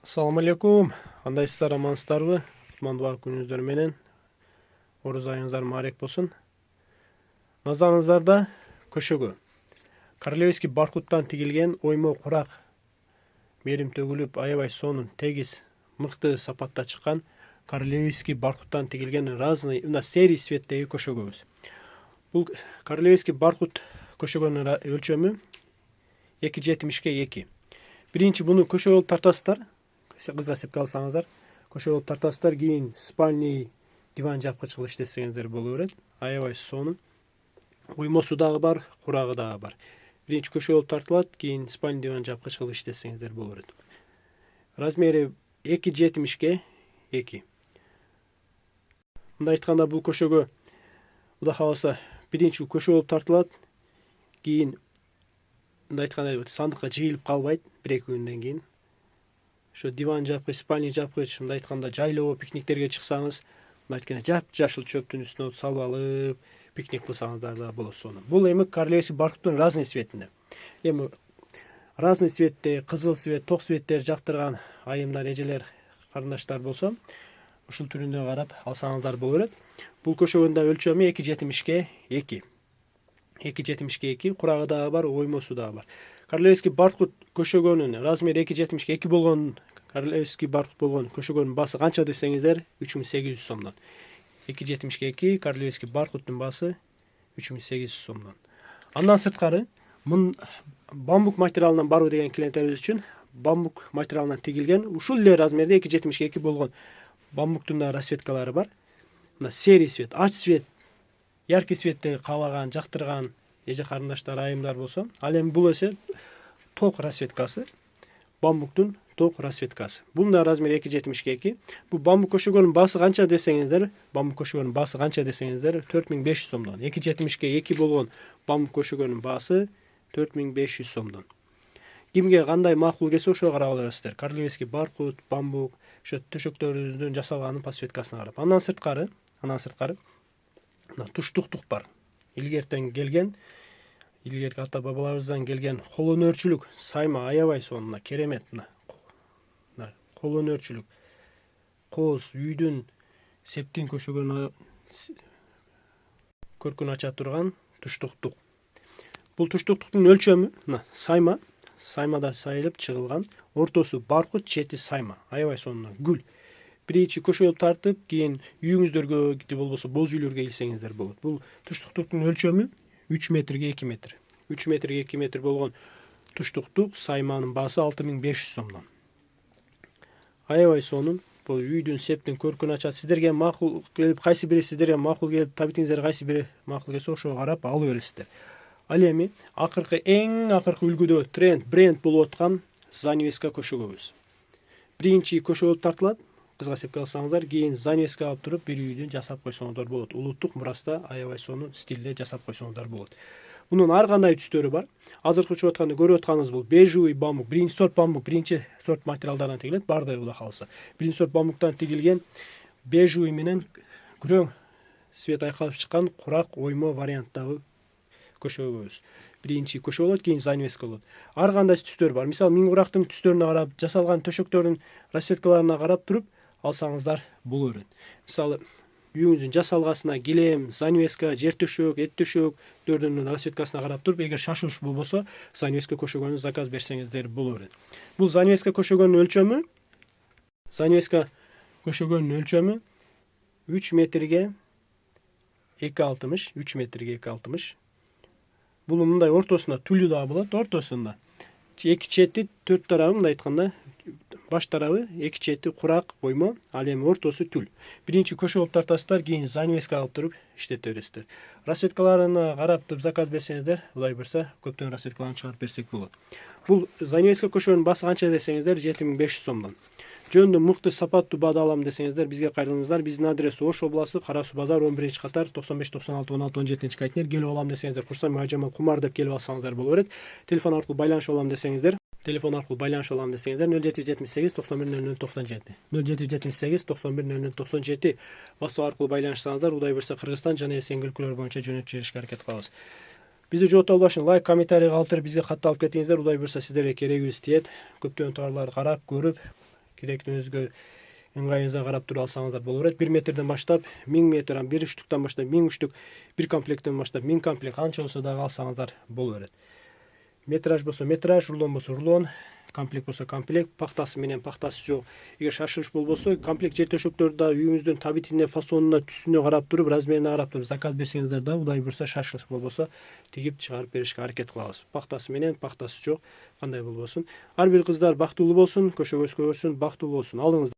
Assalamu алейкум. Кандайсыздар, амансыздарбы? Кутмандуу күнүңүздөр менен. Оруз айыңыздар маарек болсун. Назарыңыздарда көшөгө королевский бархуттан тигилген оймо курак мерим төгүлүп, аябай сонун, тегиз, мыкты сапатта чыккан королевский бархуттан тигилген разный серий цветтеги көшөгөбүз. Бул королевский бархут көшөгөнүн өлчөмү 2,72. Биринчи буну көшө болуп тартасыздар. Кызга сепке алсаңыздар, көшө болуп тартасыздар. Кийин спальный диван жапкыч кылып иштесеңиздер боло берет. Аябай сонун. Уймосу дагы бар, курагы дагы бар. Биринчи көшө болуп тартылат, кийин спальный диван жапкыч кылып иштесеңиздер боло берет. Размери 2,72. Мындай айтканда, бул көшөгө Кудай кааласа биринчи көшө болуп тартылат, кийин мындай айтканда сандыкка жыйылып калбайт 1-2 күндөн кийин. Ошо диван жапкыч, спальный жапкыч, мындай айтканда жайлоо пикниктерге чыксаңыз, мындай айтканда жап-жашыл чөптүн үстүнө салып алып, пикник кылсаңыздар да болот сонун. Бул эми королевский бархуттун разный цветинде. Эми разный цветте, кызыл цвет, ток цветтер жактырган айымдар, эжелер, карындаштар болсо, ушул түрүндө карап алсаңыздар боло берет. Бул көшөгөнүн да өлчөмү 2,72. 2,72, курагы дагы бар, оймосу дагы бар. Королевский бархут көшөгөнүн размери 2,72 болгон, королевский бархут болгон көшөгөнүн баасы канча десеңиздер, 3800 сомдон. 2,72 королевский бархуттун баасы 3800 сомдон. Андан сырткары, бамбук материалынан барбы деген клиенттерибиз үчүн бамбук материалынан тигилген, ушул эле размерде 2,72 болгон бамбуктун да расцветкалары бар. Мына серый цвет, ач цвет, яркий цветти каалаган, жактырган эже карындаштар, айымдар болсо, ал эми бул эсе ток расцветкасы, бамбуктун ток расцветкасы. Бунун да размери 2,72. Бул бамбук көшөгөнүн баасы канча десеңиздер, 4500 сомдон. 2,72 болгон бамбук көшөгөнүн баасы 4500 сомдон. Кимге кандай макул келсе ошого карап ала бересиздер. Королевский бархут, бамбук, ошо төшөктөрүнүн жасалганын подсветкасына карап. Андан сырткары туштуктук бар. Илгертен келген, илгерки ата бабаларыбыздан келген кол өнөрчүлүк сайма, аябай сонун, керемет. Кол өнөрчүлүк, кооз, үйдүн септин көшөгөнү көркүн ача турган туштуктук. Бул туштуктуктун өлчөмү саймада сайылып чыгылган, ортосу бархут, чети сайма, аябай сонун, гүл. Биринчи көшө болуп тартып, кийин үйүңүздөргө же болбосо боз үйлөргө илсеңиздер болот. Бул туштуктуктун өлчөмү 3 метрге 2 метр. 3 метрге 2 метр болгон туштуктук сайманын баасы 6500 сомдон. Аябай сонун. Бул үйдүн септин көркүн ачат. Сиздерге макул келип, кайсы бири сиздерге макул келип, табитиңиздер кайсы бири макул келсе, ошого карап ала бересиздер. Ал эми эң акыркы үлгүдө бренд болуп аткан занавеска көшөгөбүз. Биринчи көшө болуп тартылат, кызга сепке алсаңыздар, кийин занавеска алып туруп бир үйдү жасап койсоңуздар болот. Улуттук мураста аябай сонун стилде жасап койсоңуздар болот. Мунун ар кандай түстөрү бар. Азыркы учуп атканда көрүп атканыңыз бул бежевый бамбук, биринчи сорт бамбук, биринчи сорт материалдардан тигилет, баардыгы Кудай кааласа. Биринчи сорт бамбуктан тигилген бежевый менен күрөң цвет айкалып чыккан курак оймо варианттагы көшөгөбүз. Биринчи көшө болот, кийин занавеска болот. Ар кандай түстөр бар. Мисалы, миң курактын түстөрүнө карап, жасалган төшөктөрдүн расцветкаларына карап туруп алсаңыздар боло берет. Мисалы, үйүңүздүн жасалгасына килем, занавеска, жер төшөк, эт төшөктөрдүн расцветкасына карап туруп, эгер шашылыш болбосо, занавеска көшөгөнү заказ берсеңиздер боло берет. Бул занавеска көшөгөнүн өлчөмү 3 метрге 2,60, 3 метрге 2,60. Бул мындай ортосунда түлү дагы болот, ортосунда. Эки чети, төрт тарабы, мындай айтканда, баш тарабы эки чети курак, оймо, ал эми ортосу түл. Биринчи көшө болуп тартасыздар, кийин занавеска алып туруп иштете бересиздер. Расцветкаларына карап туруп заказ берсеңиздер, Кудай буйрса, көптөгөн расцветкаларын чыгарып берсек болот. Бул занавеска көшөгөнүн баасы канча десеңиздер, 7500 сомдон. Жөндө мыкты сапаттуу баада алам десеңиздер, бизге кайрылыңыздар. Биздин адрес Ош областы, Кара Суу базар, 11 катар, 95-96-16-17 кайтнер. Келип алам десеңиздер, Курсай Мажамал Кумар деп келип алсаңыздар боло берет. Телефон аркылуу байланыш алам десеңиздер, 0778 91 00 97. 0778 91 00 97 WhatsApp аркылуу байланышсаңыздар, Кудай буйрса Кыргызстан жана эсен өлкөлөр боюнча жөнөтүп жиберишке аракет кылабыз. Бизди жогото албашын, лайк, комментарий калтырып, бизге кат алып кетиңиздер. Кудай буйрса сиздерге керегибиз тиет. Көптөгөн товарларды карап, көрүп, керектүүңүзгө ыңгайыңызга карап туруп алсаңыздар боло берет. 1 метрден баштап 1000 метр, 1 үчтүктөн баштап 1000 үчтүк, 1 комплекттен баштап 1000 комплект канча болсо дагы алсаңыздар боло берет. Метраж болсо метраж, рулон болсо рулон, комплект болсо комплект, пахтасы менен пахтасы жок. Эгер шашылыш болбосо, комплект жер төшөктөрдү да үйүңүздүн табитине, фасонуна, түсүнө карап туруп, размерине карап туруп заказ берсеңиздер да, Кудай буйрса шашылыш болбосо тигип чыгарып беришке аракет кылабыз. Пахтасы менен пахтасы жок, кандай болбосун. Ар бир кыздар бактылуу болсун, көчөгө өскөрсүн, бактылуу болсун. Алыңыздар.